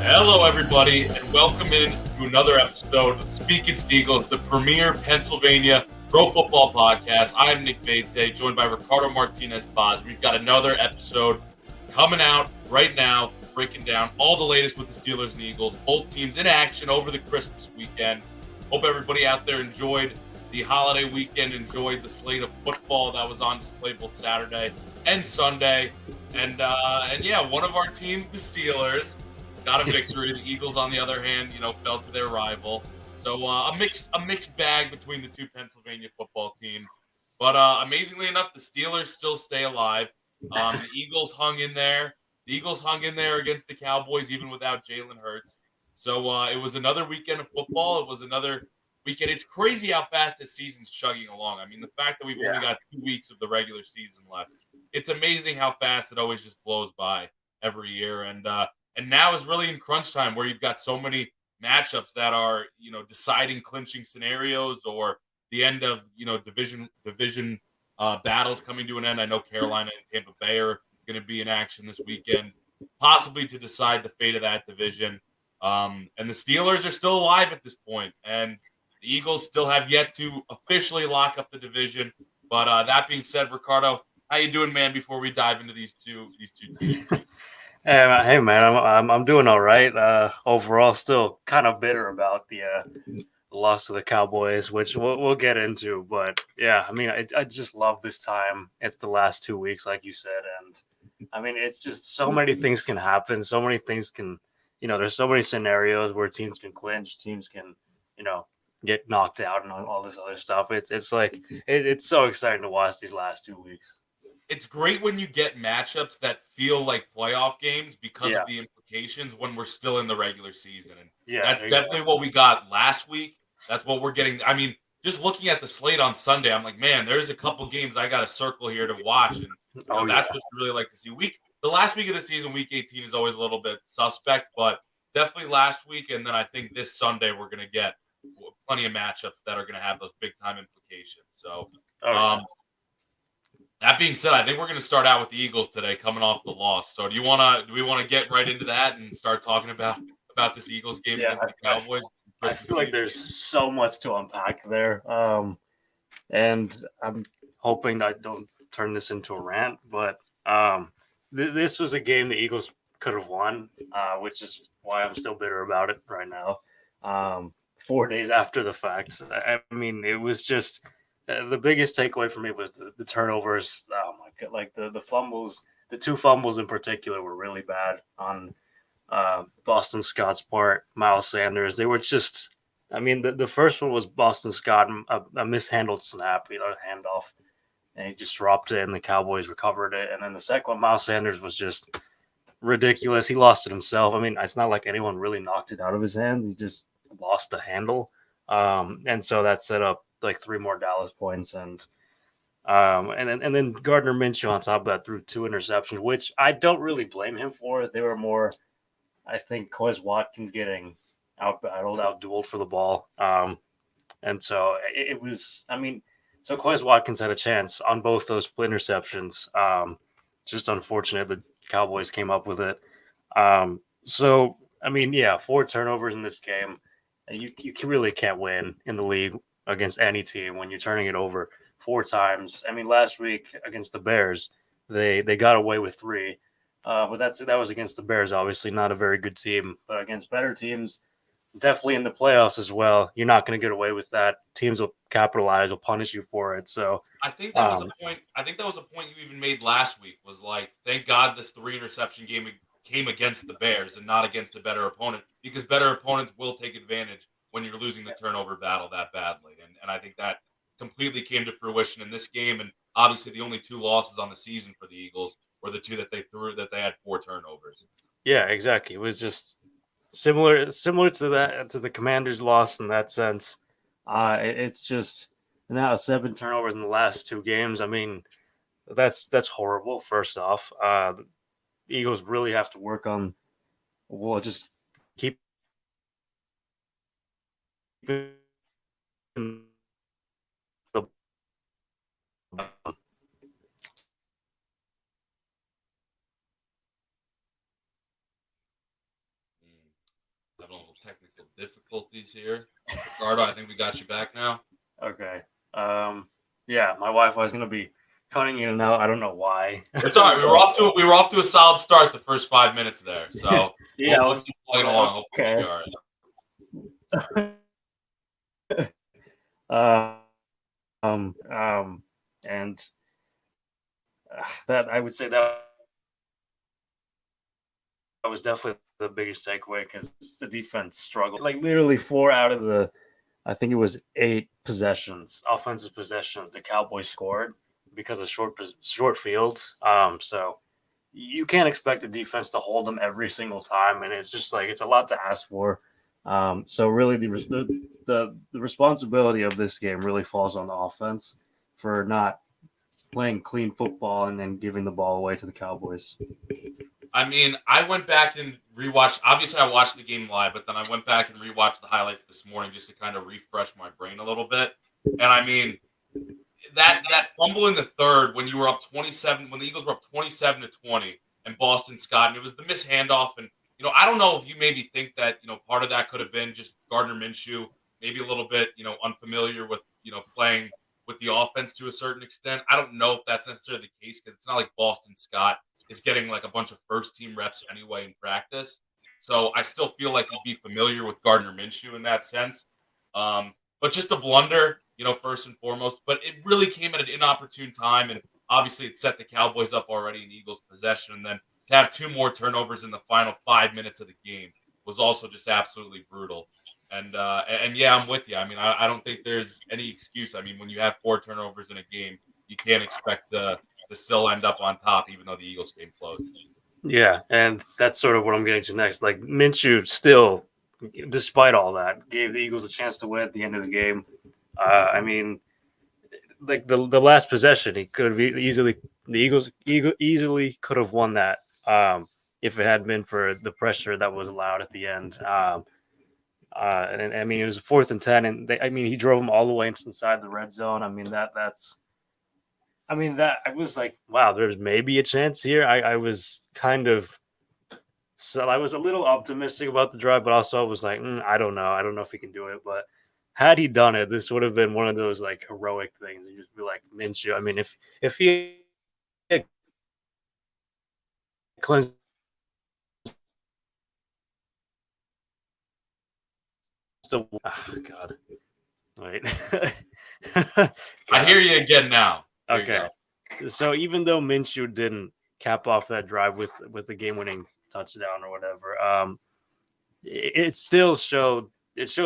Hello, everybody, and welcome in to another episode of Speaking Steagles, the premier Pennsylvania pro football podcast. I am Nick Bate, joined by Ricardo Martinez-Paz. We've got another episode coming out right now, breaking down all the latest with the Steelers and Eagles, both teams in action over the Christmas weekend. Hope everybody out there enjoyed the holiday weekend, enjoyed the slate of football that was on display both Saturday and Sunday. And yeah, one of our teams, the Steelers, got a victory. The Eagles, on the other hand, fell to their rival. So a mixed bag between the two Pennsylvania football teams. But amazingly enough, the Steelers still stay alive. The Eagles hung in there. The Eagles hung in there against the Cowboys, even without Jalen Hurts. So it was another weekend of football. It was another weekend. It's crazy how fast this season's chugging along. I mean, the fact that we've only got 2 weeks of the regular season left. It's amazing how fast it always just blows by every year. And now is really in crunch time where you've got so many matchups that are, deciding clinching scenarios or the end of, division battles coming to an end. I know Carolina and Tampa Bay are going to be in action this weekend, possibly to decide the fate of that division. And the Steelers are still alive at this point, and the Eagles still have yet to officially lock up the division. But that being said, Ricardo, how you doing, man? Before we dive into these two teams. Hey man, I'm doing all right. Overall, still kind of bitter about the loss to the Cowboys, which we'll get into. But yeah, I mean, I just love this time. It's the last 2 weeks, like you said, and I mean, it's just so many things can happen. So many things can, there's so many scenarios where teams can clinch, teams can, get knocked out, and all this other stuff. It's so exciting to watch these last 2 weeks. It's great when you get matchups that feel like playoff games because Yeah, of the implications when we're still in the regular season. And yeah, that's exactly. definitely what we got last week. That's what we're getting. I mean, just looking at the slate on Sunday, I'm like, man, there's a couple games I got a circle here to watch. And, Oh yeah. that's what you really like to see. The last week of the season, week 18, is always a little bit suspect, but definitely last week. And then I think this Sunday, we're going to get plenty of matchups that are going to have those big time implications. So, Oh yeah. that being said, I think we're going to start out with the Eagles today, coming off the loss. So, do we want to get right into that and start talking about this Eagles game Yeah, against the I, Cowboys I Christmas feel like Eve? there's so much to unpack there. And I'm hoping I don't turn this into a rant, but this was a game the Eagles could have won, which is why I'm still bitter about it right now. 4 days after the fact. I mean, it was just the biggest takeaway for me was the turnovers. Oh my god, like the fumbles, the two fumbles in particular were really bad on Boston Scott's part, Miles Sanders. They were just, I mean, the first one was Boston Scott, a mishandled snap, handoff, and he just dropped it, and the Cowboys recovered it. And then the second one, Miles Sanders was just ridiculous. He lost it himself. I mean, it's not like anyone really knocked it out of his hands. He just lost the handle. And so that set up like 3 more Dallas points. And then Gardner Minshew on top of that threw 2 interceptions, which I don't really blame him for. They were more, I think, Quez Watkins getting outdueled for the ball. And so it was, I mean, so Quez Watkins had a chance on both those split interceptions. Just unfortunate the Cowboys came up with it. So, I mean, yeah, 4 turnovers in this game. You really can't win in the league against any team when you're turning it over 4 times. I mean, last week against the Bears, they got away with 3. But that was against the Bears, obviously not a very good team. But against better teams, definitely in the playoffs as well, you're not going to get away with that. Teams will capitalize, will punish you for it. So, I think that was a point. I think that was a point you even made last week. Was like, thank God this 3 interception game came against the Bears and not against a better opponent, because better opponents will take advantage when you're losing the turnover battle that badly. And I think that completely came to fruition in this game. And obviously, the only 2 losses on the season for the Eagles were the 2 that they had 4 turnovers. yeah, exactly. It was just similar to that, to the Commanders' loss in that sense. It's just now 7 turnovers in the last 2 games. I mean, that's horrible. First off, the Eagles really have to work on, well, just keep the little technical difficulties here. Ricardo, I think we got you back now. Okay. Yeah, my Wi-Fi is gonna be cutting in and out. I don't know why. It's all right. We were off to a solid start the first 5 minutes there. So Yeah, we'll keep playing along. okay. Hopefully, all right. And that I would say that was definitely the biggest takeaway because the defense struggled. Like literally 4 out of the, I think it was 8 possessions, offensive possessions, the Cowboys scored because of short field. So you can't expect the defense to hold them every single time, and it's just like it's a lot to ask for. So really, the responsibility of this game really falls on the offense for not playing clean football and then giving the ball away to the Cowboys. I mean, I went back and rewatched. Obviously, I watched the game live, but then I went back and rewatched the highlights this morning just to kind of refresh my brain a little bit. And I mean, that fumble in the third when you were up 27, when the Eagles were up 27-20, and Boston Scott, and it was the missed handoff. And I don't know if you maybe think that part of that could have been just Gardner Minshew, maybe a little bit unfamiliar with playing with the offense to a certain extent. I don't know if that's necessarily the case because it's not like Boston Scott is getting like a bunch of first team reps anyway in practice. So I still feel like he'd be familiar with Gardner Minshew in that sense. But just a blunder, first and foremost. But it really came at an inopportune time, and obviously it set the Cowboys up already in Eagles' possession. And then to have 2 more turnovers in the final 5 minutes of the game was also just absolutely brutal. And yeah, I'm with you. I mean, I don't think there's any excuse. I mean, when you have 4 turnovers in a game, you can't expect to still end up on top, even though the Eagles game closed. Yeah, and that's sort of what I'm getting to next. Like Minshew still, despite all that, gave the Eagles a chance to win at the end of the game. I mean, like the last possession, he could have easily the Eagles easily could have won that if it had been for the pressure that was allowed at the end. And I mean, it was 4th and 10, and he drove them all the way inside the red zone. I mean, that's. I mean, that I was like, wow, there's maybe a chance here. I was kind of, so I was a little optimistic about the drive, but also I was like, I don't know. I don't know if he can do it. But had he done it, this would have been one of those like heroic things. You just be like Minshew. I mean, if he had cleansed, oh God, wait. I hear you again now. Okay. So even though Minshew didn't cap off that drive with the game-winning touchdown or whatever, it still showed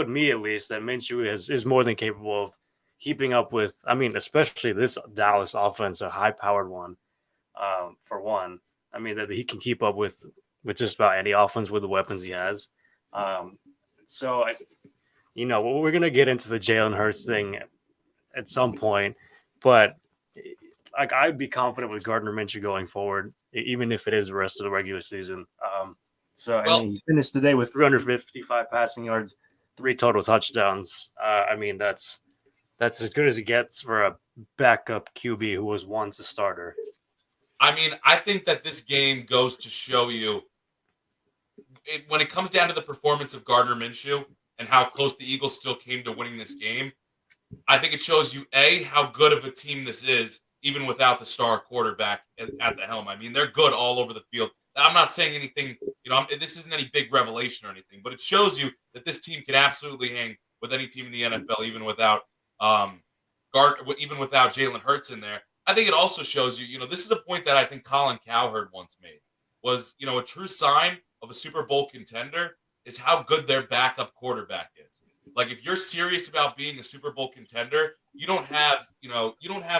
me at least that Minshew is more than capable of keeping up with. I mean, especially this Dallas offense, a high-powered one. For one, I mean that he can keep up with just about any offense with the weapons he has. So we're gonna get into the Jalen Hurts thing at some point, but like I'd be confident with Gardner Minshew going forward, even if it is the rest of the regular season. I mean, he finished the day with 355 passing yards, 3 total touchdowns. I mean, that's as good as it gets for a backup QB who was once a starter. I mean, I think that this game goes to show you when it comes down to the performance of Gardner Minshew and how close the Eagles still came to winning this game. I think it shows you, A, how good of a team this is, even without the star quarterback at the helm. I mean, they're good all over the field. I'm not saying anything, this isn't any big revelation or anything, but it shows you that this team can absolutely hang with any team in the NFL, even without Jalen Hurts in there. I think it also shows you, this is a point that I think Colin Cowherd once made, was, a true sign of a Super Bowl contender is how good their backup quarterback is. Like if you're serious about being a Super Bowl contender, you don't have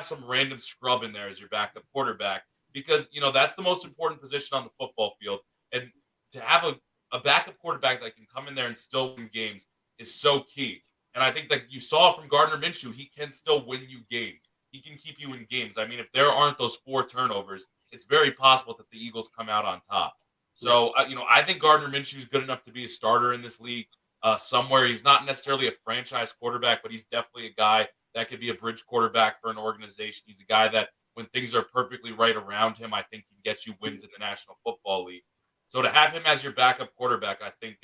some random scrub in there as your backup quarterback because, that's the most important position on the football field. And to have a backup quarterback that can come in there and still win games is so key. And I think that you saw from Gardner Minshew, he can still win you games. He can keep you in games. I mean, if there aren't those 4 turnovers, it's very possible that the Eagles come out on top. So, I think Gardner Minshew is good enough to be a starter in this league. Somewhere he's not necessarily a franchise quarterback, but he's definitely a guy that could be a bridge quarterback for an organization. He's a guy that when things are perfectly right around him, I think can get you wins in the National Football League. So to have him as your backup quarterback, I think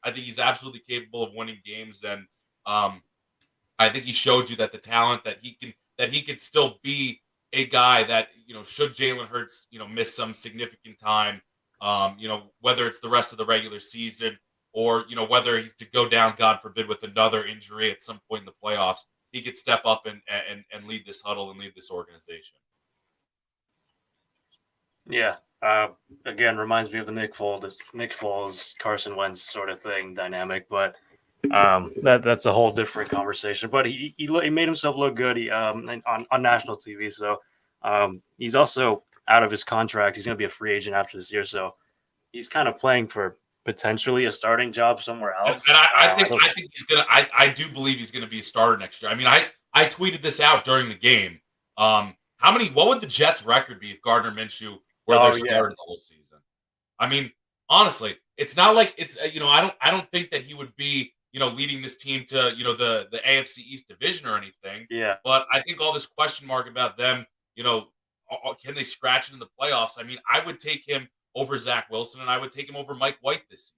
I think he's absolutely capable of winning games, and I think he showed you that the talent that he can still be a guy that should Jalen Hurts miss some significant time, whether it's the rest of the regular season or whether he's to go down, God forbid, with another injury at some point in the playoffs, he could step up and lead this huddle and lead this organization. Yeah. Again, reminds me of the Nick Foles, Carson Wentz sort of thing dynamic, but that's a whole different conversation. But he made himself look good on national TV. So he's also out of his contract. He's going to be a free agent after this year. So he's kind of playing for potentially a starting job somewhere else. And I think he's gonna. I do believe he's gonna be a starter next year. I mean, I tweeted this out during the game. What would the Jets' record be if Gardner Minshew were their starter the whole season? I mean, honestly, it's not like it's I don't think that he would be leading this team to the AFC East division or anything. Yeah. But I think all this question mark about them, can they scratch it in the playoffs? I mean, I would take him over Zach Wilson, and I would take him over Mike White this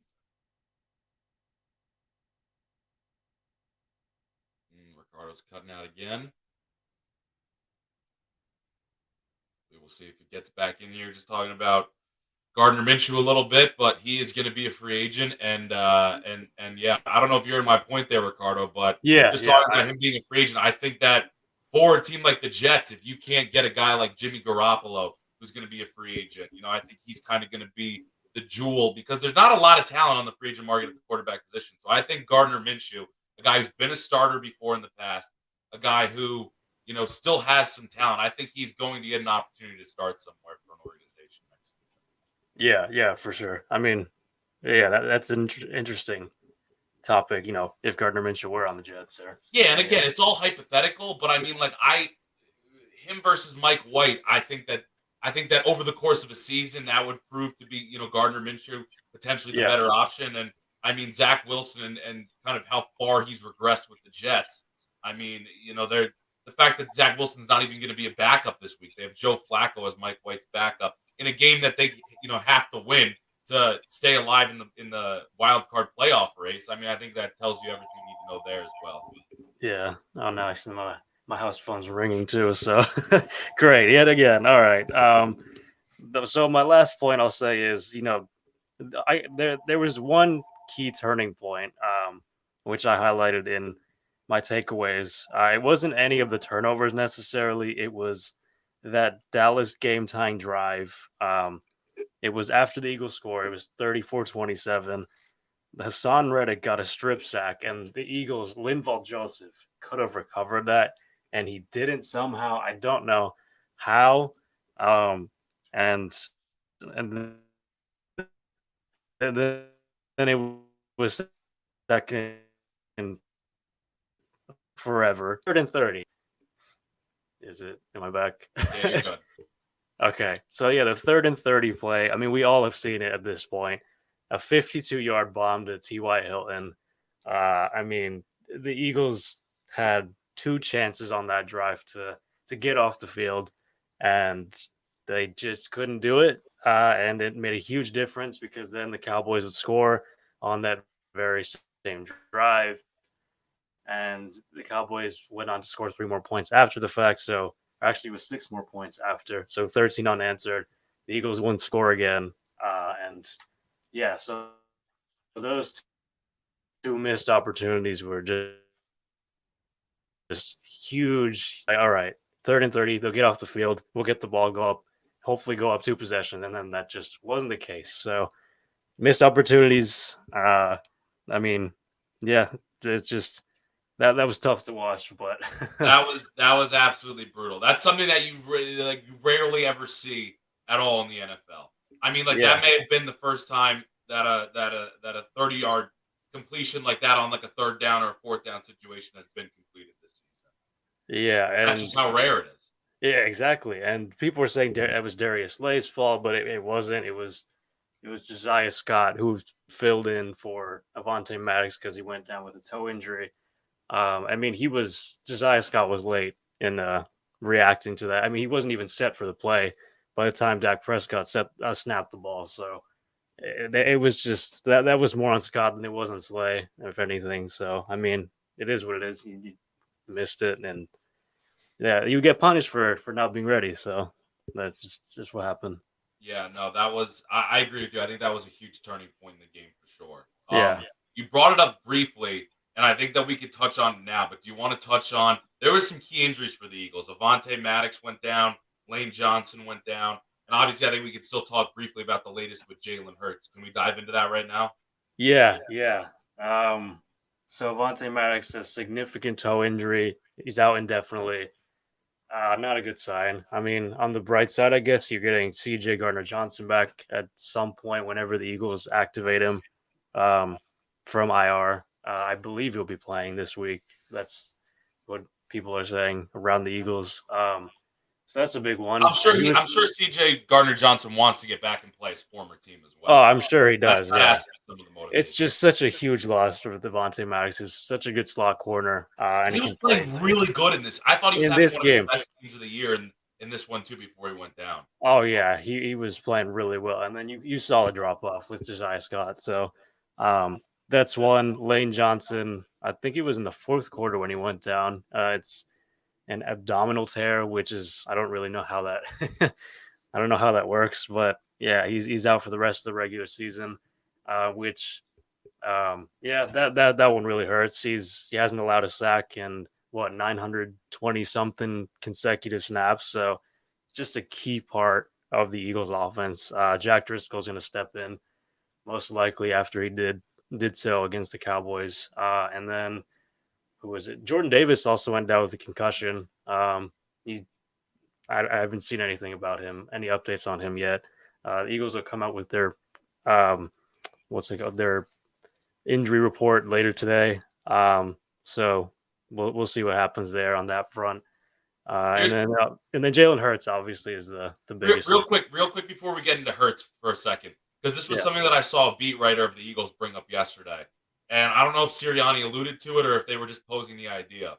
season. Ricardo's cutting out again. We will see if he gets back in here. Just talking about Gardner Minshew a little bit, but he is going to be a free agent, and yeah, I don't know if you're in my point there, Ricardo, but talking about him being a free agent, I think that for a team like the Jets, if you can't get a guy like Jimmy Garoppolo, who's going to be a free agent, I think he's kind of going to be the jewel because there's not a lot of talent on the free agent market at the quarterback position. So I think Gardner Minshew, a guy who's been a starter before in the past, a guy who still has some talent, I think he's going to get an opportunity to start somewhere for an organization next season. Yeah, for sure. I mean, yeah, that's an interesting topic. If Gardner Minshew were on the Jets, there. Yeah, and again, it's all hypothetical, but I mean, like him versus Mike White, I think that over the course of a season, that would prove to be Gardner Minshew potentially the better option, and I mean Zach Wilson and kind of how far he's regressed with the Jets. I mean, the fact that Zach Wilson's not even going to be a backup this week. They have Joe Flacco as Mike White's backup in a game that they have to win to stay alive in the wild card playoff race. I mean, I think that tells you everything you need to know there as well. Yeah. Oh, nice. My house phone's ringing too. So great. Yet again. All right. So my last point I'll say is, there was one key turning point, which I highlighted in my takeaways. It wasn't any of the turnovers necessarily. It was that Dallas game tying drive. It was after the Eagles scored. It was 34-27. Hassan Reddick got a strip sack, and the Eagles, Linval Joseph, could have recovered that, and he didn't somehow. I don't know how. And then it was second and forever. 3rd and 30. Is it? Am I back? Yeah, you're good. Okay. So, yeah, the 3rd and 30 play. I mean, we all have seen it at this point. A 52-yard bomb to T.Y. Hilton. I mean, the Eagles had 2 chances on that drive to get off the field, and they just couldn't do it. And it made a huge difference because then the Cowboys would score on that very same drive. And the Cowboys went on to score 3 more points after the fact. So actually it was 6 more points after. So 13 unanswered. The Eagles wouldn't score again. And yeah, so those 2 missed opportunities were just huge. Like, all right, 3rd and 30, they'll get off the field. We'll get the ball, go up, hopefully go up 2 possessions. And then that just wasn't the case. So missed opportunities. I mean, yeah, it's just that was tough to watch, but that was absolutely brutal. That's something that you rarely ever see at all in the NFL. I mean, that may have been the first time that a 30-yard completion like that on like a 3rd down or a 4th down situation has been completed this season. Yeah, and that's just how rare it is. Yeah, exactly. And people were saying it was Darius Slay's fault, but it wasn't. It was Josiah Scott who filled in for Avonte Maddox because he went down with a toe injury. I mean, Josiah Scott was late in reacting to that. I mean, he wasn't even set for the play by the time Dak Prescott snapped the ball. So it was just that was more on Scott than it was on Slay, if anything. So I mean, it is what it is. You missed it, and yeah, you get punished for not being ready. So that's just what happened. Yeah, no, that was I agree with you. I think that was a huge turning point in the game for sure. Yeah. You brought it up briefly, and I think that we could touch on it now. But do you want to touch on? There was some key injuries for the Eagles. Avonte Maddox went down. Lane Johnson went down, and obviously, I think we could still talk briefly about the latest with Jalen Hurts. Can we dive into that right now? Yeah. So Vontae Maddox has significant toe injury. He's out indefinitely. Not a good sign. I mean, on the bright side, I guess you're getting CJ Gardner Johnson back at some point whenever the Eagles activate him um, from IR. I believe he'll be playing this week. That's what people are saying around the Eagles. So that's a big one. I'm sure CJ Gardner Johnson wants to get back and play his former team as Oh, well. I'm sure he does. That Yeah. has to be some of the motivation. It's just such a huge loss for Devontae Maddox. He's such a good slot corner. And he was playing really good in this. I thought he was in having this one of game. his best games of the year in this one too before he went down. Oh yeah, he was playing really well, and then you saw a drop off with Josiah Scott. So that's one. Lane Johnson, I think he was in the fourth quarter when he went down. It's an abdominal tear, which is I don't really know how that I don't know how that works, but yeah, he's out for the rest of the regular season. Which yeah, that one really hurts. He hasn't allowed a sack in what 920 something consecutive snaps, so just a key part of the Eagles offense. Jack Driscoll's going to step in most likely after he did so against the Cowboys. And then who was it? Jordan Davis also went down with a concussion. I haven't seen anything about him, any updates on him yet. The Eagles will come out with their what's it called? Their injury report later today. So we'll see what happens there on that front. And then Jalen Hurts obviously is the biggest. Real quick before we get into Hurts for a second, because this was something that I saw a beat writer of the Eagles bring up yesterday, and I don't know if Sirianni alluded to it or if they were just posing the idea,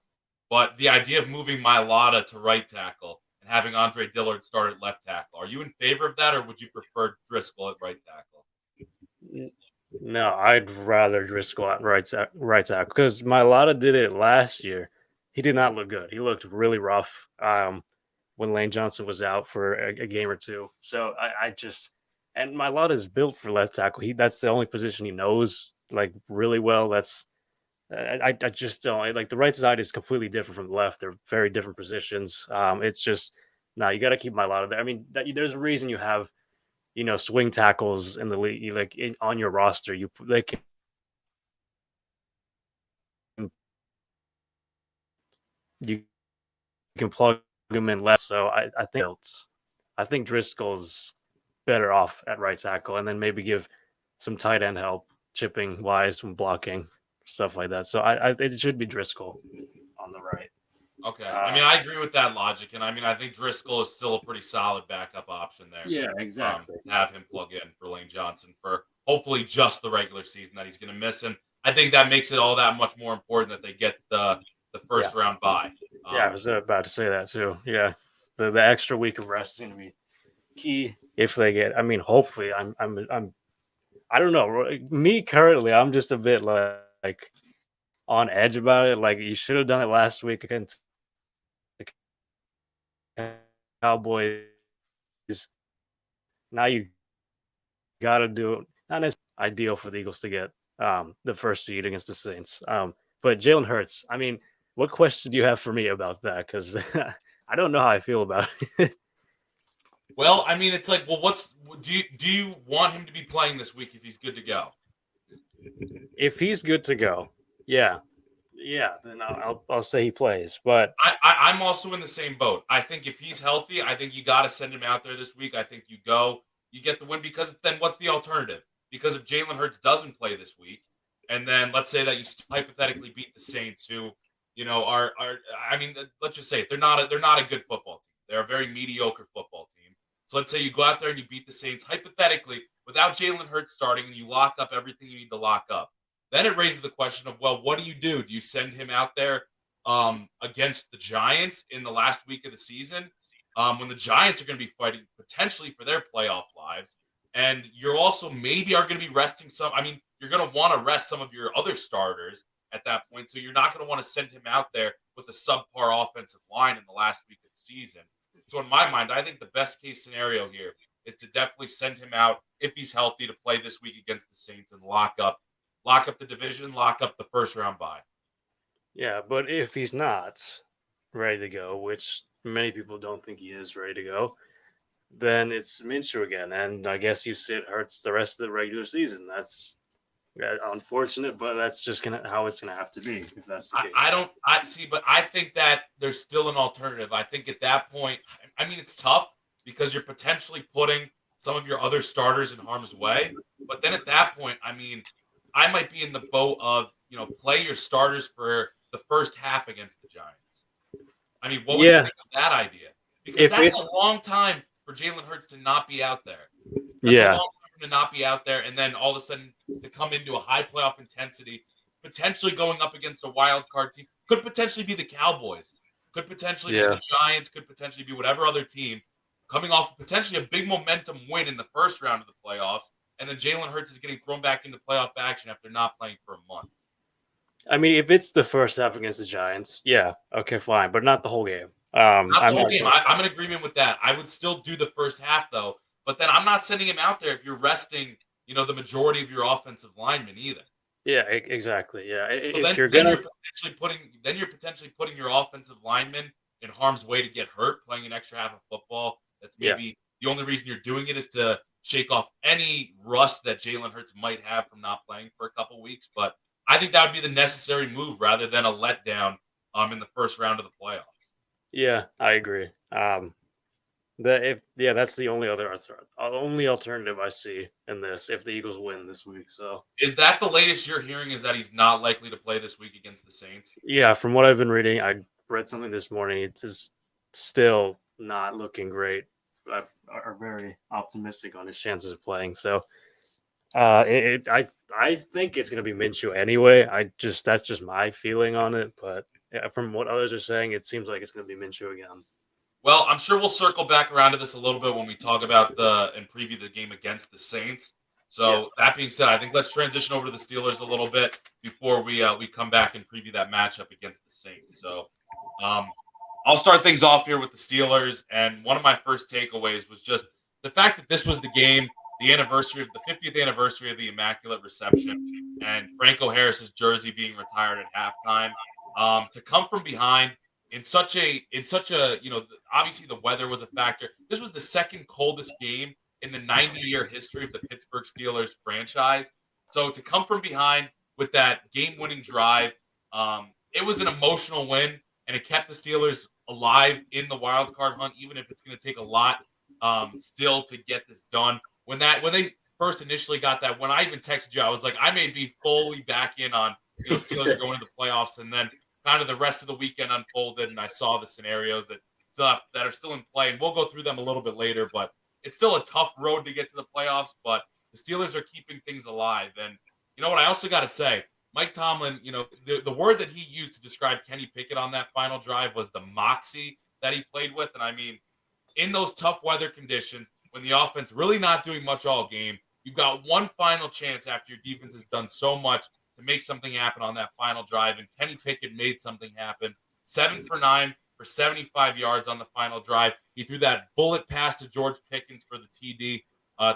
but the idea of moving Mailata to right tackle and having Andre Dillard start at left tackle. Are you in favor of that, or would you prefer Driscoll at right tackle? No, I'd rather Driscoll at right tackle because Mailata did it last year. He did not look good. He looked really rough when Lane Johnson was out for a game or two. So I just and Mailata is built for left tackle. That's the only position he knows like really well. I just don't like the right side is completely different from the left. They're very different positions. It's just no, you got to keep Mailata there. I mean, there's a reason you have swing tackles in the league, like on your roster. You can plug them in less. So I think Driscoll's better off at right tackle, and then maybe give some tight end help, chipping wise, from blocking stuff like that. So it should be Driscoll on the right. Okay, I mean, I agree with that logic, and I mean, I think Driscoll is still a pretty solid backup option there. Yeah, exactly. Have him plug in for Lane Johnson for hopefully just the regular season that he's going to miss, and I think that makes it all that much more important that they get the first round bye. I was about to say that too. Yeah, the extra week of rest is going to be key if they get. I mean, hopefully, I don't know. Me currently, I'm just a bit like on edge about it. Like you should have done it last week against the Cowboys. Now you got to do it. Not as ideal for the Eagles to get the first seed against the Saints. But Jalen Hurts. I mean, what question do you have for me about that? Because I don't know how I feel about it. Well, I mean, it's like, well, do you want him to be playing this week if he's good to go? If he's good to go, yeah, then I'll say he plays. But I'm also in the same boat. I think if he's healthy, I think you got to send him out there this week. I think you get the win because then what's the alternative? Because if Jalen Hurts doesn't play this week, and then let's say that you hypothetically beat the Saints, who are I mean, let's just say it, they're not a good football team. They're a very mediocre football team. So let's say you go out there and you beat the Saints hypothetically without Jalen Hurts starting, and you lock up everything you need to lock up. Then it raises the question of, well, what do? Do you send him out there against the Giants in the last week of the season when the Giants are going to be fighting potentially for their playoff lives? And you're also maybe are going to be resting some. I mean, you're going to want to rest some of your other starters at that point. So you're not going to want to send him out there with a subpar offensive line in the last week of the season. So in my mind, I think the best case scenario here is to definitely send him out if he's healthy to play this week against the Saints and lock up the division, lock up the first round bye. Yeah, but if he's not ready to go, which many people don't think he is ready to go, then it's Minshew again. And I guess you sit Hurts the rest of the regular season. That's unfortunate, but that's just how it's gonna have to be if that's the case. I see, but I think that there's still an alternative. I think at that point, I mean, it's tough because you're potentially putting some of your other starters in harm's way. But then at that point, I mean, I might be in the boat of, play your starters for the first half against the Giants. I mean, what would you think of that idea? Because that's a long time for Jalen Hurts to not be out there. That's a long time to not be out there, and then all of a sudden to come into a high playoff intensity, potentially going up against a wild card team. Could potentially be the Cowboys. Could potentially be the Giants. Could potentially be whatever other team coming off potentially a big momentum win in the first round of the playoffs, and then Jalen Hurts is getting thrown back into playoff action after not playing for a month. I mean, if it's the first half against the Giants, yeah, okay, fine, but not the whole game. Not the whole game. I'm in agreement with that. I would still do the first half, though, but then I'm not sending him out there if you're resting, the majority of your offensive linemen either. Yeah, exactly. Yeah, so then you're potentially putting your offensive linemen in harm's way to get hurt playing an extra half of football. That's maybe the only reason you're doing it is to shake off any rust that Jalen Hurts might have from not playing for a couple weeks. But I think that would be the necessary move rather than a letdown in the first round of the playoffs. Yeah, I agree. That's the only alternative I see in this if the Eagles win this week. So is that the latest you're hearing? Is that he's not likely to play this week against the Saints? Yeah, from what I've been reading, I read something this morning. It's still not looking great. Are very optimistic on his chances of playing. So I think it's going to be Minshew anyway. That's just my feeling on it. But from what others are saying, it seems like it's going to be Minshew again. Well, I'm sure we'll circle back around to this a little bit when we talk about and preview the game against the Saints. So that being said, I think let's transition over to the Steelers a little bit before we come back and preview that matchup against the Saints. So I'll start things off here with the Steelers, and one of my first takeaways was just the fact that this was the game, the 50th anniversary of the Immaculate Reception, and Franco Harris's jersey being retired at halftime. To come from behind in such a obviously the weather was a factor. This was the second coldest game in the 90-year history of the Pittsburgh Steelers franchise. So to come from behind with that game-winning drive, it was an emotional win, and it kept the Steelers alive in the wild card hunt, even if it's going to take a lot still to get this done. When they first initially got that, when I even texted you, I was like, I may be fully back in on Steelers are going to the playoffs, and then kind of the rest of the weekend unfolded, and I saw the scenarios that are still in play, and we'll go through them a little bit later. But it's still a tough road to get to the playoffs, but the Steelers are keeping things alive. And you know what? I also got to say, Mike Tomlin, the word that he used to describe Kenny Pickett on that final drive was the moxie that he played with. And I mean, in those tough weather conditions, when the offense really not doing much all game, you've got one final chance after your defense has done so much to make something happen on that final drive. And Kenny Pickett made something happen. 7 for 9 for 75 yards on the final drive. He threw that bullet pass to George Pickens for the TD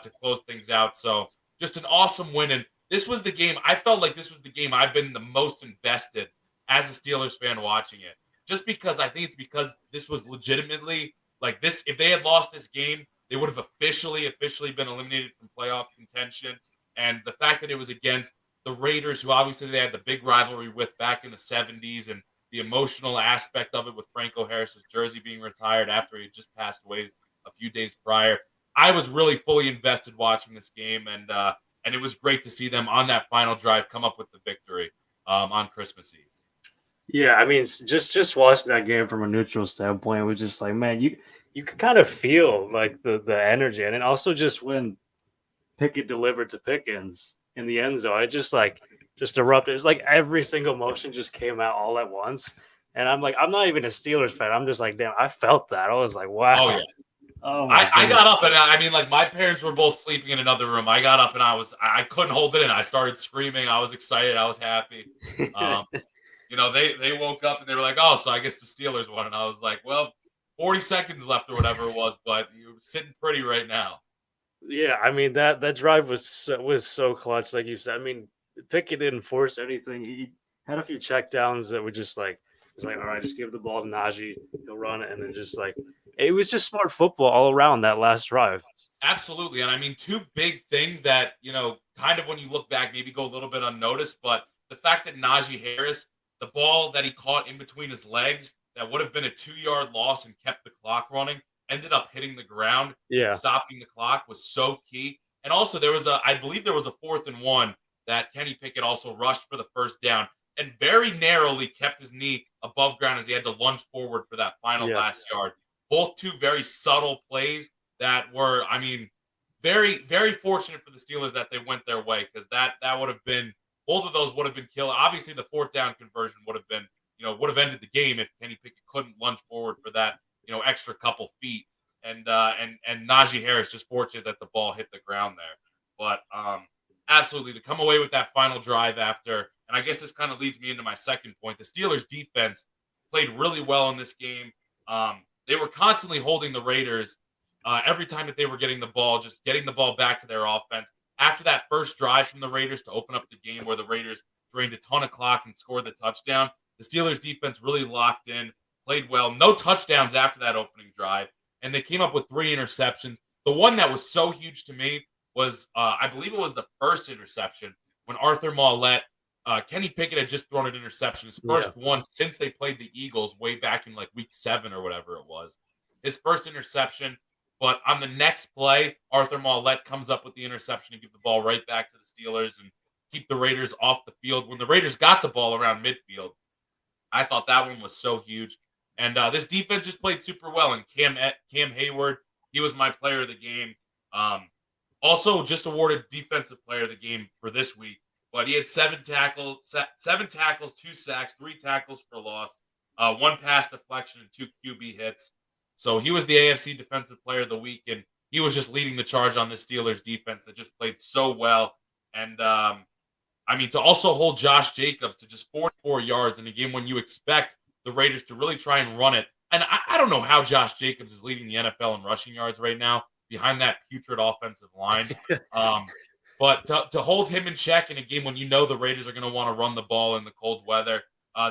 to close things out. So just an awesome win. And this was the game. I felt like this was the game I've been the most invested as a Steelers fan watching it. Just because I think it's because this was legitimately like this. If they had lost this game, they would have officially been eliminated from playoff contention. And the fact that it was against the Raiders, who obviously they had the big rivalry with back in the 70s, and the emotional aspect of it with Franco Harris's jersey being retired after he had just passed away a few days prior. I was really fully invested watching this game, and it was great to see them on that final drive come up with the victory on Christmas Eve. Yeah, I mean, just watching that game from a neutral standpoint was just like, man, you could kind of feel like the energy, and then also just when Pickett delivered to Pickens in the end zone, it just erupted. It's like every single motion just came out all at once. And I'm like, I'm not even a Steelers fan. I'm just like, damn, I felt that. I was like, wow. Oh, yeah. Oh my I goodness. got up and I mean, like my parents were both sleeping in another room. I got up and I couldn't hold it in. I started screaming. I was excited. I was happy. Um, they woke up and they were like, "Oh, so I guess the Steelers won." And I was like, "Well, 40 seconds left or whatever it was, but you're sitting pretty right now." Yeah, I mean that drive was so clutch, like you said. I mean, Pickett didn't force anything. He had a few checkdowns that were just like it's like, all right, just give the ball to Najee, he'll run it, and then just like it was just smart football all around that last drive. Absolutely. And I mean, two big things that, kind of when you look back, maybe go a little bit unnoticed, but the fact that Najee Harris, the ball that he caught in between his legs, that would have been a 2-yard loss and kept the clock running, ended up hitting the ground and Yeah, stopping the clock was so key. And also, I believe there was a 4th and 1 that Kenny Pickett also rushed for the first down and very narrowly kept his knee above ground as he had to lunge forward for that final yeah, last yard. Both two very subtle plays that were, I mean, very, very fortunate for the Steelers that they went their way because that would have been both of those would have been killed. Obviously, the 4th down conversion would have been, would have ended the game if Kenny Pickett couldn't lunge forward for that, extra couple feet. And Najee Harris just fortunate that the ball hit the ground there. But absolutely to come away with that final drive after, and I guess this kind of leads me into my second point. The Steelers defense played really well in this game. They were constantly holding the Raiders every time that they were getting the ball, just getting the ball back to their offense. After that first drive from the Raiders to open up the game where the Raiders drained a ton of clock and scored the touchdown, the Steelers defense really locked in, played well. No touchdowns after that opening drive, and they came up with 3 interceptions. The one that was so huge to me was, I believe it was the first interception when Arthur Maulet, Kenny Pickett had just thrown an interception, his yeah. first one since they played the Eagles way back in like week 7 or whatever it was. His first interception, but on the next play, Arthur Maulet comes up with the interception to give the ball right back to the Steelers and keep the Raiders off the field. When the Raiders got the ball around midfield, I thought that one was so huge. And this defense just played super well. And Cam Hayward, he was my player of the game. Um, Also, just awarded defensive player of the game for this week. But he had 7 tackles, 2 sacks, 3 tackles for loss, 1 pass deflection, and 2 QB hits. So he was the AFC Defensive Player of the Week, and he was just leading the charge on the Steelers defense that just played so well. And I mean, to also hold Josh Jacobs to just 44 yards in a game when you expect the Raiders to really try and run it. And I don't know how Josh Jacobs is leading the NFL in rushing yards right now behind that putrid offensive line. But to hold him in check in a game when you know the Raiders are going to want to run the ball in the cold weather,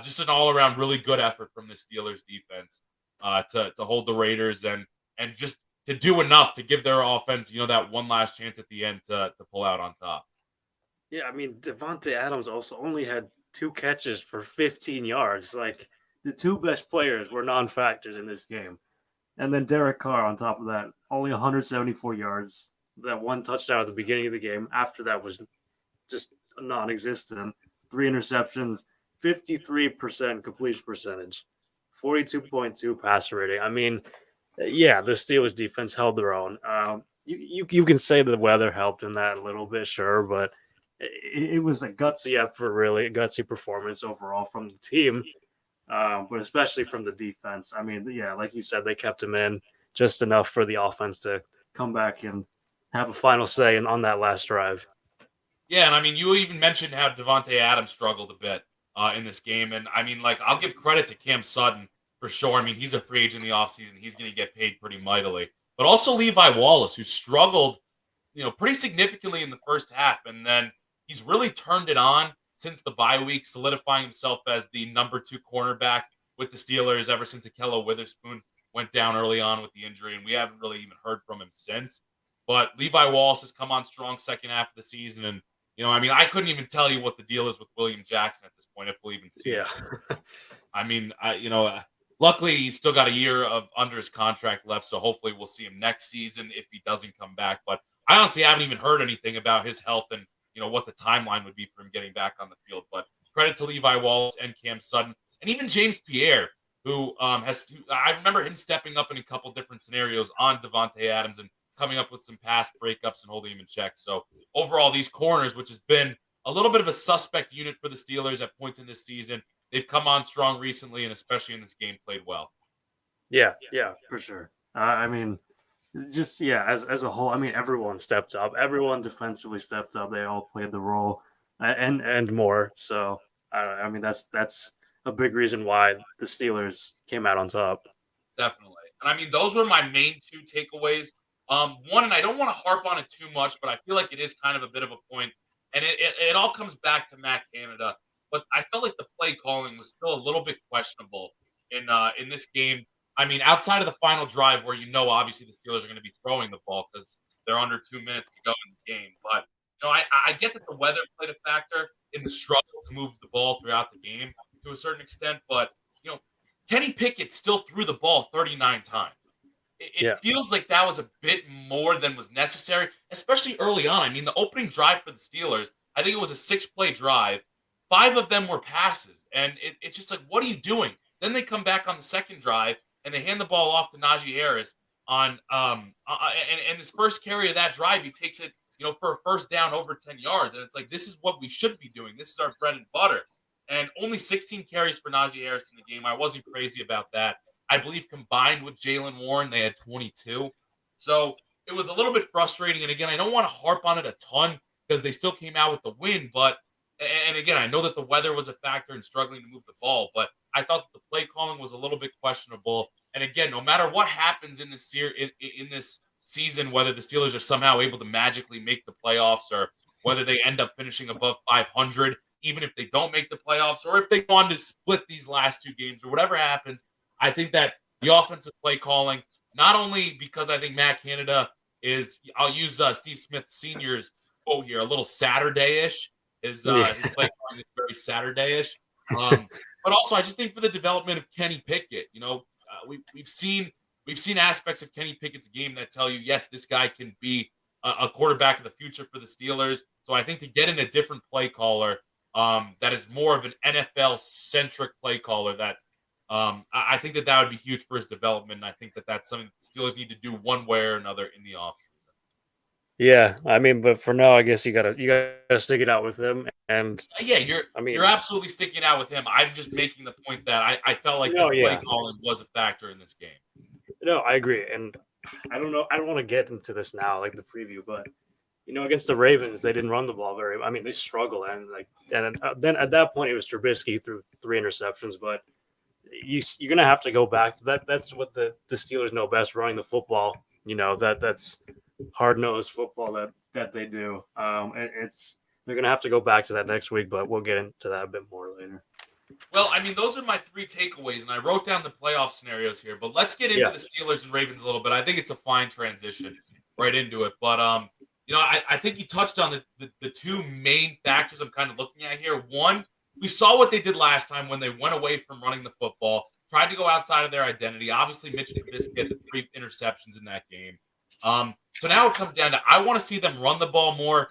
just an all-around really good effort from the Steelers defense to hold the Raiders and just to do enough to give their offense, that one last chance at the end to pull out on top. Yeah, I mean, Devontae Adams also only had 2 catches for 15 yards. Like the two best players were non-factors in this game. And then Derek Carr on top of that, only 174 yards. That one touchdown at the beginning of the game. After that was just non-existent. 3 interceptions, 53% completion percentage, 42.2 passer rating. I mean, yeah, the Steelers defense held their own. You can say the weather helped in that a little bit, sure, but it was a gutsy effort, really, a gutsy performance overall from the team, but especially from the defense. I mean, yeah, like you said, they kept him in just enough for the offense to come back and have a final say on that last drive. Yeah, and I mean, you even mentioned how Devontae Adams struggled a bit in this game. And I mean, like, I'll give credit to Cam Sutton for sure. I mean, he's a free agent in the offseason. He's going to get paid pretty mightily. But also Levi Wallace, who struggled, pretty significantly in the first half. And then he's really turned it on since the bye week, solidifying himself as the number 2 cornerback with the Steelers ever since Ahkello Witherspoon went down early on with the injury. And we haven't really even heard from him since. But Levi Wallace has come on strong second half of the season. And I mean, I couldn't even tell you what the deal is with William Jackson at this point, if we'll even see Yeah. it. I mean, luckily he's still got a year of under his contract left, so hopefully we'll see him next season if he doesn't come back. But I honestly haven't even heard anything about his health and what the timeline would be for him getting back on the field. But credit to Levi Wallace and Cam Sutton, and even James Pierre, who I remember him stepping up in a couple different scenarios on Devontae Adams and coming up with some pass breakups and holding him in check. So overall, these corners, which has been a little bit of a suspect unit for the Steelers at points in this season, they've come on strong recently, and especially in this game, played well. Yeah, for sure. I mean, Just as a whole, I mean, everyone stepped up. Everyone defensively stepped up. They all played the role, and more. So I mean, that's a big reason why the Steelers came out on top. Definitely. And I mean, those were my main two takeaways. One, and I don't want to harp on it too much, but I feel like it is kind of a bit of a point, and it all comes back to Matt Canada. But I felt like the play calling was still a little bit questionable in this game. I mean, outside of the final drive, where obviously the Steelers are going to be throwing the ball because they're under 2 minutes to go in the game. But I get that the weather played a factor in the struggle to move the ball throughout the game to a certain extent, but you know Kenny Pickett still threw the ball 39 times. It Yeah, feels like that was a bit more than was necessary, especially early on. I mean, the opening drive for the Steelers, I think it was a 6-play drive. 5 of them were passes, and it's just like, what are you doing? Then they come back on the second drive, and they hand the ball off to Najee Harris on and his first carry of that drive, he takes it, for a first down over 10 yards, and it's like, this is what we should be doing. This is our bread and butter. And only 16 carries for Najee Harris in the game. I wasn't crazy about that. I believe combined with Jalen Warren, they had 22. So it was a little bit frustrating. And again, I don't want to harp on it a ton because they still came out with the win. And again, I know that the weather was a factor in struggling to move the ball, but I thought that the play calling was a little bit questionable. And again, no matter what happens in this season, whether the Steelers are somehow able to magically make the playoffs or whether they end up finishing above 500, even if they don't make the playoffs, or if they want to split these last two games or whatever happens, I think that the offensive play calling, not only because I think Matt Canada is, I'll use Steve Smith Sr.'s quote here, a little Saturday-ish. His yeah, his play calling is very Saturday-ish. But also, I just think for the development of Kenny Pickett, we've seen aspects of Kenny Pickett's game that tell you, yes, this guy can be a quarterback of the future for the Steelers. So I think to get in a different play caller that is more of an NFL-centric play caller that I think that would be huge for his development. And I think that that's something the Steelers need to do one way or another in the offseason. yeah. I mean, but for now, I guess you gotta stick it out with him. And Yeah, I you're mean, absolutely sticking out with him. I'm just making the point that I felt like this no, play yeah, calling was a factor in this game. no, I agree. And I don't know. I don't want to get into this now, like the preview, but against the Ravens, they didn't run the ball very. I mean, they struggle, and then at that point, it was Trubisky who threw 3 interceptions. But you're gonna have to go back to that. That's what the Steelers know best: running the football. That's hard nosed football that they do. It's they're gonna have to go back to that next week, but we'll get into that a bit more later. Well, I mean, those are my 3 takeaways, and I wrote down the playoff scenarios here. But let's get into Yeah, the Steelers and Ravens a little bit. I think it's a fine transition right into it. But I think you touched on the two main factors I'm kind of looking at here. One, we saw what they did last time when they went away from running the football, tried to go outside of their identity. Obviously, Mitch Trubisky had the 3 interceptions in that game. So now it comes down to I want to see them run the ball more.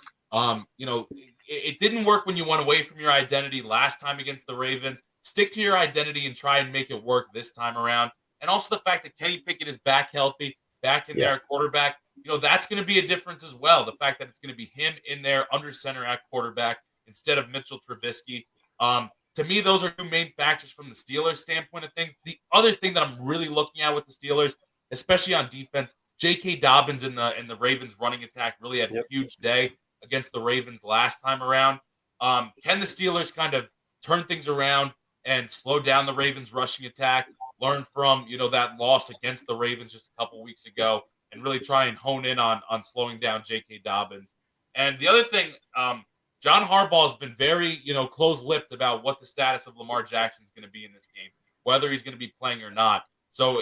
It didn't work when you went away from your identity last time against the Ravens. Stick to your identity and try and make it work this time around. And also the fact that Kenny Pickett is back healthy, back in yeah, there at quarterback, that's going to be a difference as well. The fact that it's going to be him in there under center at quarterback instead of Mitchell Trubisky. To me, those are 2 main factors from the Steelers' standpoint of things. The other thing that I'm really looking at with the Steelers, especially on defense, J.K. Dobbins in the Ravens running attack really had a yep, huge day against the Ravens last time around. Can the Steelers kind of turn things around and slow down the Ravens rushing attack, learn from, that loss against the Ravens just a couple weeks ago and really try and hone in on slowing down J.K. Dobbins? And the other thing, John Harbaugh has been very, close-lipped about what the status of Lamar Jackson is going to be in this game, whether he's going to be playing or not. So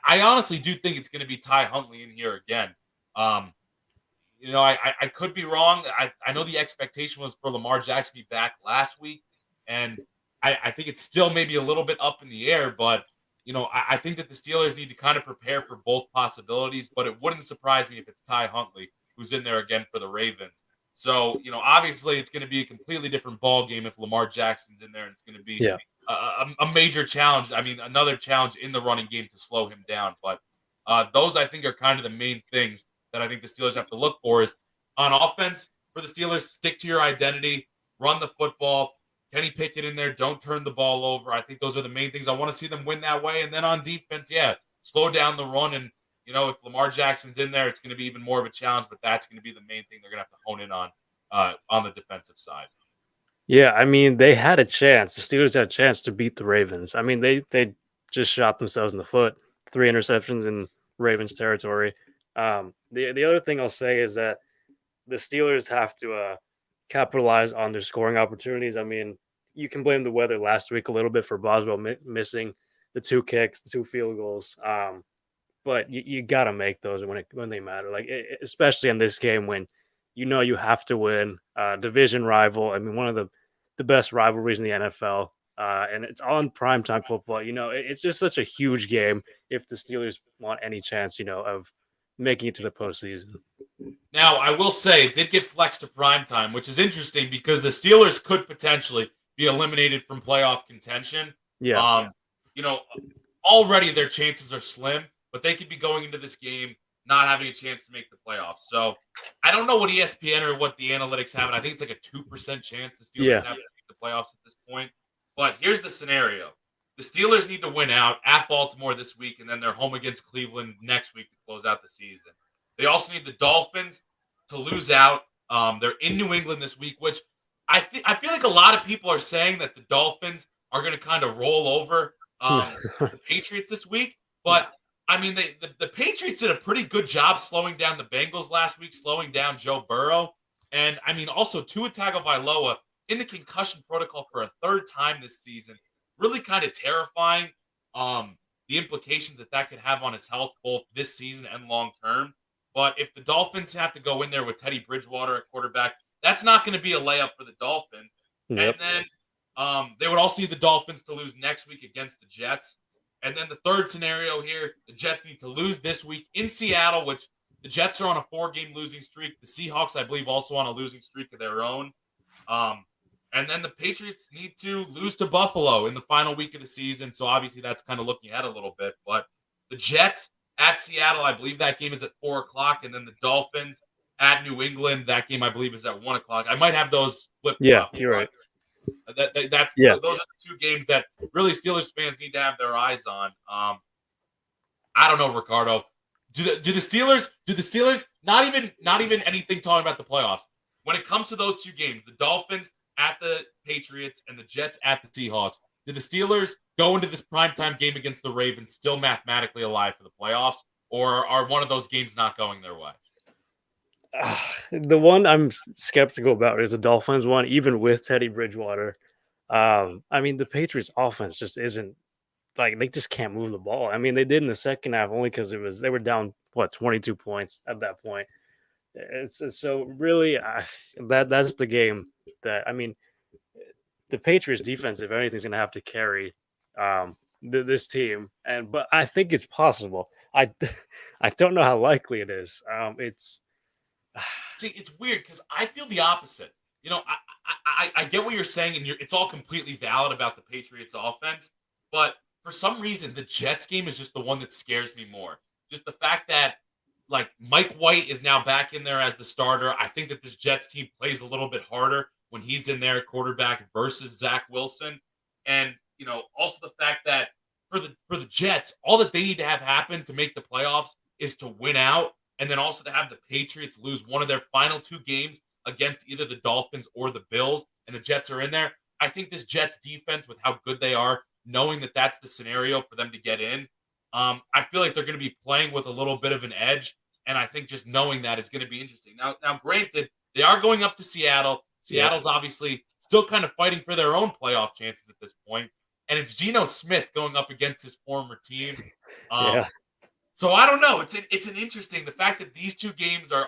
I honestly do think it's going to be Ty Huntley in here again. I could be wrong. I know the expectation was for Lamar Jackson to be back last week, and I think it's still maybe a little bit up in the air, but I think that the Steelers need to kind of prepare for both possibilities, but it wouldn't surprise me if it's Ty Huntley who's in there again for the Ravens. So, obviously it's going to be a completely different ball game if Lamar Jackson's in there, and it's going to be yeah. a major challenge. I mean, another challenge in the running game to slow him down. But those, I think, are kind of the main things that I think the Steelers have to look for is on offense for the Steelers, stick to your identity, run the football, Kenny Pickett in there, don't turn the ball over. I think those are the main things. I want to see them win that way. And then on defense, slow down the run and if Lamar Jackson's in there, it's going to be even more of a challenge, but that's going to be the main thing they're going to have to hone in on the defensive side. Yeah, I mean, they had a chance. The Steelers had a chance to beat the Ravens. I mean, they just shot themselves in the foot. 3 interceptions in Ravens territory. The other thing I'll say is that the Steelers have to capitalize on their scoring opportunities. I mean, you can blame the weather last week a little bit for Boswell missing the 2 kicks, the 2 field goals. But you got to make those when they matter. Like especially in this game when you have to win. Division rival. I mean, one of the best rivalries in the NFL. And it's on primetime football. It's just such a huge game if the Steelers want any chance, of making it to the postseason. Now, I will say it did get flexed to primetime, which is interesting because the Steelers could potentially be eliminated from playoff contention. Yeah. Already their chances are slim, but they could be going into this game not having a chance to make the playoffs. So I don't know what ESPN or what the analytics have, and I think it's like a 2% chance the Steelers have to make the playoffs at this point. But here's the scenario. The Steelers need to win out at Baltimore this week, and then they're home against Cleveland next week to close out the season. They also need the Dolphins to lose out. They're in New England this week, which I feel like a lot of people are saying that the Dolphins are going to kind of roll over the Patriots this week. But, I mean, the Patriots did a pretty good job slowing down the Bengals last week, slowing down Joe Burrow. And, I mean, also Tua Tagovailoa in the concussion protocol for a 3rd time this season. Really kind of terrifying the implications that could have on his health both this season and long term. But if the Dolphins have to go in there with Teddy Bridgewater at quarterback, that's not going to be a layup for the Dolphins. Yep. And then they would also need the Dolphins to lose next week against the Jets. And then the third scenario here, the Jets need to lose this week in Seattle, which the Jets are on a 4-game losing streak. The Seahawks, I believe, also on a losing streak of their own. And then the Patriots need to lose to Buffalo in the final week of the season. So obviously that's kind of looking ahead a little bit. But the Jets at Seattle, I believe that game is at 4:00. And then the Dolphins at New England, that game I believe is at 1:00. I might have those flipped. Yeah, you're right. Those are the 2 games that really Steelers fans need to have their eyes on. I don't know, Ricardo. Do the Steelers not even anything talking about the playoffs when it comes to those 2 games, the Dolphins at the Patriots and the Jets at the Seahawks? Do the Steelers go into this primetime game against the Ravens still mathematically alive for the playoffs, or are one of those games not going their way? The one I'm skeptical about is the Dolphins one, even with Teddy Bridgewater. I mean, the Patriots offense just isn't they just can't move the ball. I mean, they did in the second half only because they were down 22 points at that point. It's so really that's the game that, I mean, the Patriots defense, if anything, is going to have to carry this team, but I think it's possible. I don't know how likely it is. See, it's weird because I feel the opposite. I get what you're saying, and it's all completely valid about the Patriots offense, but for some reason, the Jets game is just the one that scares me more. Just the fact that Mike White is now back in there as the starter. I think that this Jets team plays a little bit harder when he's in there at quarterback versus Zach Wilson. And, also the fact that for the Jets, all that they need to have happen to make the playoffs is to win out, and then also to have the Patriots lose one of their final 2 games against either the Dolphins or the Bills, and the Jets are in there. I think this Jets defense, with how good they are, knowing that that's the scenario for them to get in, I feel like they're going to be playing with a little bit of an edge, and I think just knowing that is going to be interesting. Now, granted, they are going up to Seattle. Seattle's obviously still kind of fighting for their own playoff chances at this point, and it's Geno Smith going up against his former team. So I don't know. It's an interesting, the fact that these 2 games are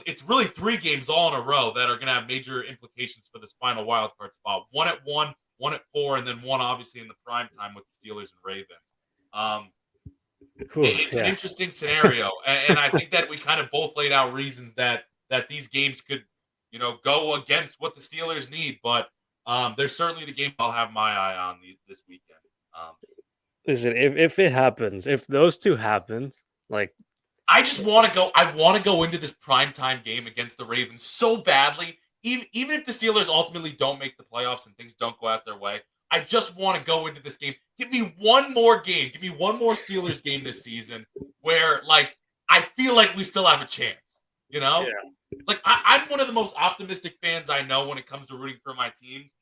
it's really 3 games all in a row that are going to have major implications for this final wild card spot. 1 at 1, 1 at 4, and then 1 obviously in the prime time with the Steelers and Ravens. It's an interesting scenario, and I think that we kind of both laid out reasons that these games could, go against what the Steelers need. But there's certainly the game I'll have my eye on this weekend. Listen, if it happens, if those 2 happen, I just want to go. I want to go into this primetime game against the Ravens so badly. Even if the Steelers ultimately don't make the playoffs and things don't go out their way, I just want to go into this game. Give me one more game. Give me one more Steelers game this season where, like, I feel like we still have a chance, you know? Yeah. Like, I'm one of the most optimistic fans I know when it comes to rooting for my teams.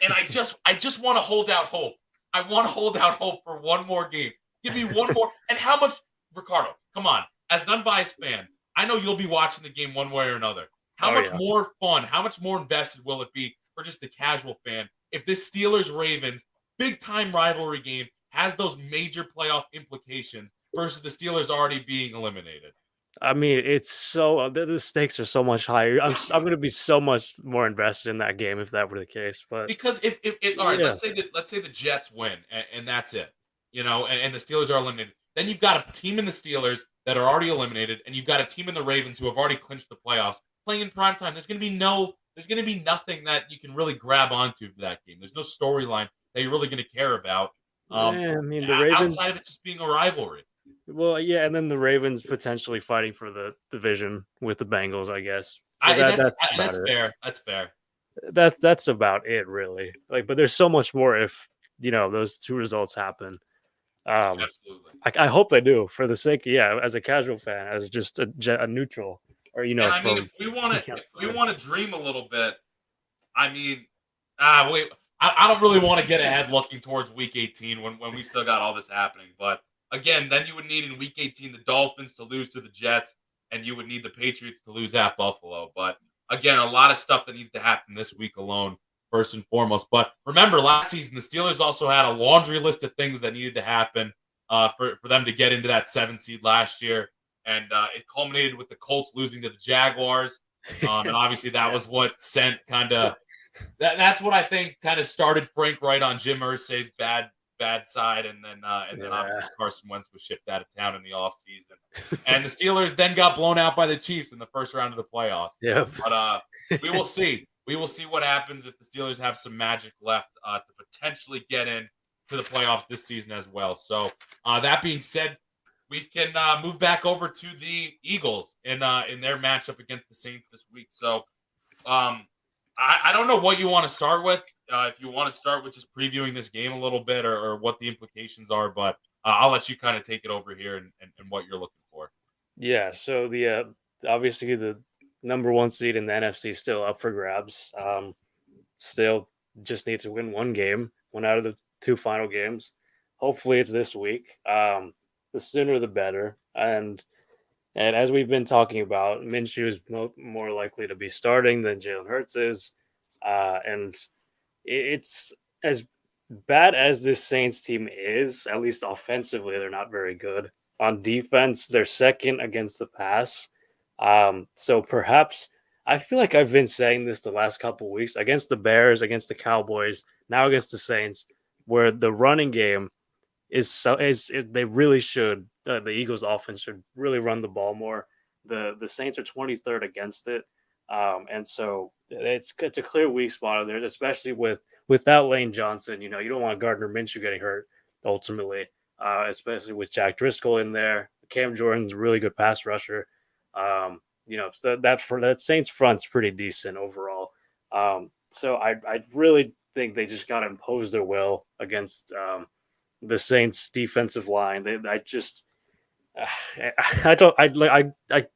And I just want to hold out hope. I want to hold out hope for one more game. Give me one more. And how much, Ricardo, come on. As an unbiased fan, I know you'll be watching the game one way or another. How much more fun, how much more invested will it be for just the casual fan if this Steelers-Ravens big-time rivalry game has those major playoff implications versus the Steelers already being eliminated? I mean, it's so the stakes are so much higher. I'm going to be so much more invested in that game if that were the case. But Because if all right, yeah, let's say the Jets win and that's it, and the Steelers are eliminated. Then you've got a team in the Steelers that are already eliminated, and you've got a team in the Ravens who have already clinched the playoffs playing in prime time. There's going to be nothing that you can really grab onto for that game. There's no storyline that you're really going to care about. I mean, the Ravens, Outside of it just being a rivalry. well, yeah, and then the Ravens potentially fighting for the division with the Bengals, I guess. That's fair. That's fair. That's about it, really. Like, but there's so much more if those two results happen. Absolutely. I hope they do for the sake, as a casual fan, as just a neutral, or And I mean, if we want to dream a little bit, I mean, wait, I don't really want to get ahead looking towards Week 18 when we still got all this happening. But again, then you would need in Week 18 the Dolphins to lose to the Jets, and you would need the Patriots to lose at Buffalo. But again, a lot of stuff that needs to happen this week alone, first and foremost. But remember, last season the Steelers also had a laundry list of things that needed to happen for them to get into that 7th seed last year, and it culminated with the Colts losing to the Jaguars. And obviously that was what sent that's what I think kind of started Frank Wright on Jim Irsay's bad side, and then obviously Carson Wentz was shipped out of town in the offseason. And the Steelers then got blown out by the Chiefs in the first round of the playoffs. Yeah. But we will see. We will see what happens if the Steelers have some magic left to potentially get in to the playoffs this season as well. So that being said, we can move back over to the Eagles in their matchup against the Saints this week. So I don't know what you want to start with. If you want to start with just previewing this game a little bit or what the implications are, but I'll let you kind of take it over here and what you're looking for. Yeah, so the obviously the number 1 seed in the NFC still up for grabs. Still just need to win one out of the 2 final games. Hopefully it's this week. The sooner the better. And as we've been talking about, Minshew is more likely to be starting than Jalen Hurts is. And it's as bad as this Saints team is, at least offensively, they're not very good. On defense, they're second against the pass. So perhaps, I feel like I've been saying this the last couple of weeks against the Bears, against the Cowboys, now against the Saints, where the running game they really should. The Eagles offense should really run the ball more. The Saints are 23rd against it. And so it's a clear weak spot there, especially without Lane Johnson. You don't want Gardner Minshew getting hurt ultimately, especially with Jack Driscoll in there. Cam Jordan's a really good pass rusher. So that Saints front's pretty decent overall. So I really think they just got to impose their will against the Saints defensive line. I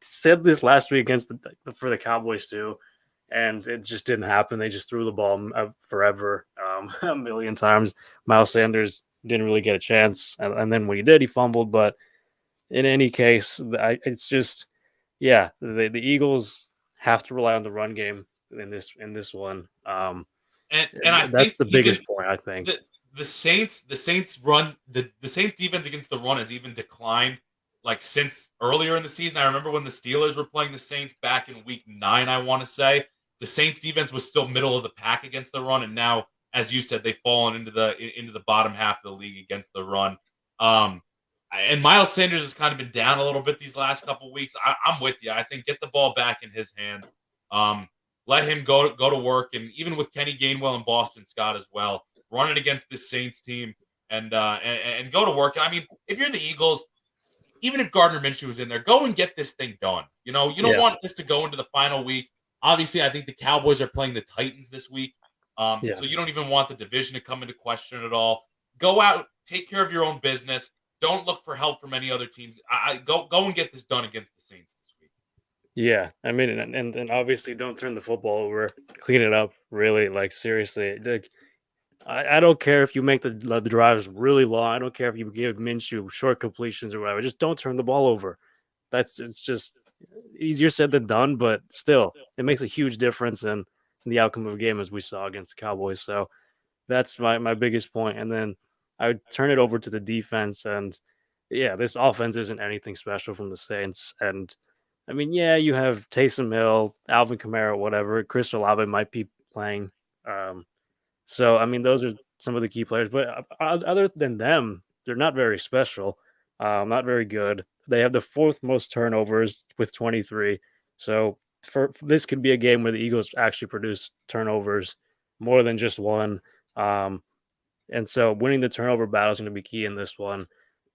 said this last week for the Cowboys too, and it just didn't happen. They just threw the ball forever, a million times. Miles Sanders didn't really get a chance, and then when he did, he fumbled. But in any case, it's just, the Eagles have to rely on the run game in this one. And I that's think the biggest point. I think the Saints run the Saints defense against the run has even declined like since earlier in the season. I remember when the Steelers were playing the Saints back in week 9, I want to say. The Saints defense was still middle of the pack against the run, and now, as you said, they've fallen into the bottom half of the league against the run. And Miles Sanders has kind of been down a little bit these last couple of weeks. I'm with you. I think get the ball back in his hands. Let him go to work, and even with Kenny Gainwell and Boston Scott as well, run it against this Saints team and go to work. And I mean, if you're the Eagles, even if Gardner Minshew was in there, go and get this thing done. You don't want this to go into the final week. Obviously, I think the Cowboys are playing the Titans this week. So you don't even want the division to come into question at all. Go out, take care of your own business. Don't look for help from any other teams. Go and get this done against the Saints this week. Yeah, I mean, and obviously don't turn the football over. Clean it up, really. Like seriously, like I don't care if you make the drives really long. I don't care if you give Minshew short completions or whatever. Just don't turn the ball over. It's just easier said than done, but still, it makes a huge difference in the outcome of a game as we saw against the Cowboys. So that's my biggest point. And then I would turn it over to the defense. And yeah, this offense isn't anything special from the Saints. And I mean, yeah, you have Taysom Hill, Alvin Kamara, whatever. Chris Olave might be playing. So I mean, those are some of the key players. But other than them, they're not very special. Not very good. They have the fourth most turnovers with 23. So for this could be a game where the Eagles actually produce turnovers more than just one. And so winning the turnover battle is going to be key in this one.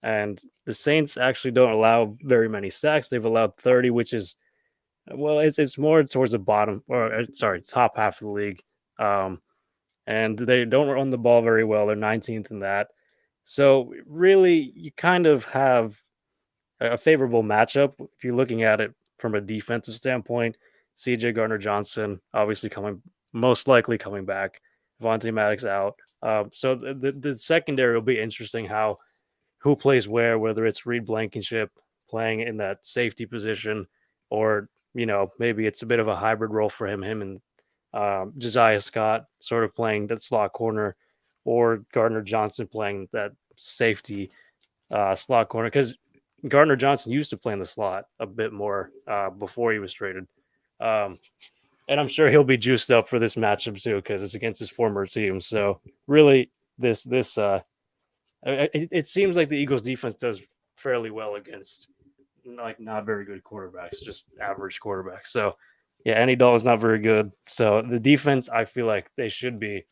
And the Saints actually don't allow very many sacks. They've allowed 30, which is, well, it's more towards the bottom, or sorry, top half of the league. And they don't run the ball very well. They're 19th in that. So really, you kind of have a favorable matchup if you're looking at it from a defensive standpoint. CJ Gardner-Johnson obviously most likely coming back. Vontae Maddox out. So the secondary will be interesting who plays whether it's Reed Blankenship playing in that safety position, or, maybe it's a bit of a hybrid role for him and Josiah Scott sort of playing that slot corner, or Gardner-Johnson playing that safety slot corner, because Gardner-Johnson used to play in the slot a bit more before he was traded. And I'm sure he'll be juiced up for this matchup too, because it's against his former team. So really, it seems like the Eagles defense does fairly well against not very good quarterbacks, just average quarterbacks. So yeah, Andy Dalton's not very good. So the defense, I feel like they should be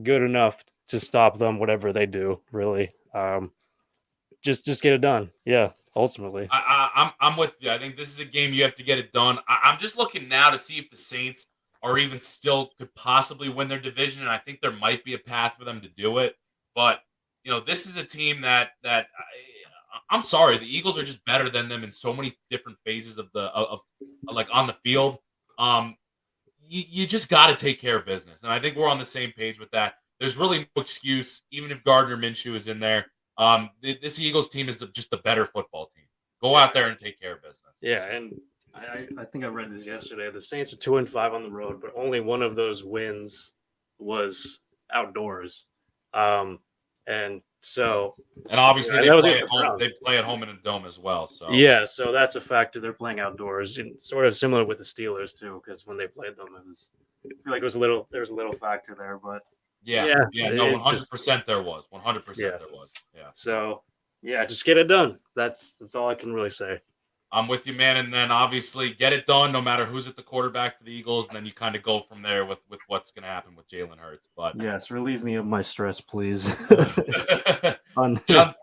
good enough to stop them, whatever they do, really. Just get it done. Yeah, ultimately. I'm with you. I think this is a game you have to get it done. I'm just looking now to see if the Saints are even still could possibly win their division, and I think there might be a path for them to do it. But this is a team that I'm sorry, the Eagles are just better than them in so many different phases of like on the field. You just got to take care of business, and I think we're on the same page with that. There's really no excuse, even if Gardner Minshew is in there. This Eagles team is just the better football team. Go out there and take care of business. Yeah, and I think I read this yesterday. The Saints are 2-5 on the road, but only one of those wins was outdoors. And obviously they play at home. They play at home in a dome as well. So yeah, so that's a factor. They're playing outdoors, and sort of similar with the Steelers too, because when they played them, I feel like there was a little factor there, but. Yeah, no, 100% there was. 100% there was. Yeah. So, yeah, just get it done. That's all I can really say. I'm with you, man. And then obviously get it done no matter who's at the quarterback for the Eagles. And then you kind of go from there with what's going to happen with Jalen Hurts. But yes, relieve me of my stress, please. Sounds good,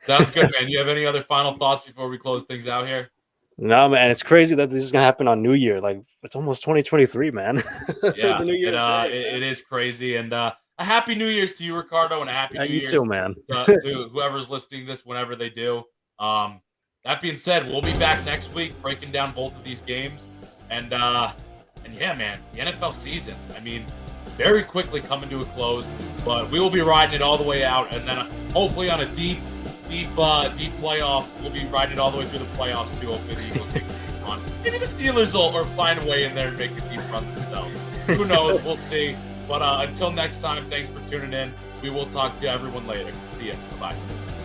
man. You have any other final thoughts before we close things out here? No, man. It's crazy that this is going to happen on New Year. Like, it's almost 2023, man. Yeah, the New Year it is crazy. And a happy New Year's to you, Ricardo, and a happy New Year's too, man. to whoever's listening to this whenever they do. That being said, we'll be back next week breaking down both of these games. And yeah, man, the NFL season, I mean, very quickly coming to a close, but we will be riding it all the way out. And then hopefully on a deep playoff, we'll be riding it all the way through the playoffs too. Hopefully the Eagles take a deep run. Maybe the Steelers will find a way in there and make a deep run themselves. Who knows? We'll see. But until next time, thanks for tuning in. We will talk to everyone later. See ya. Bye-bye.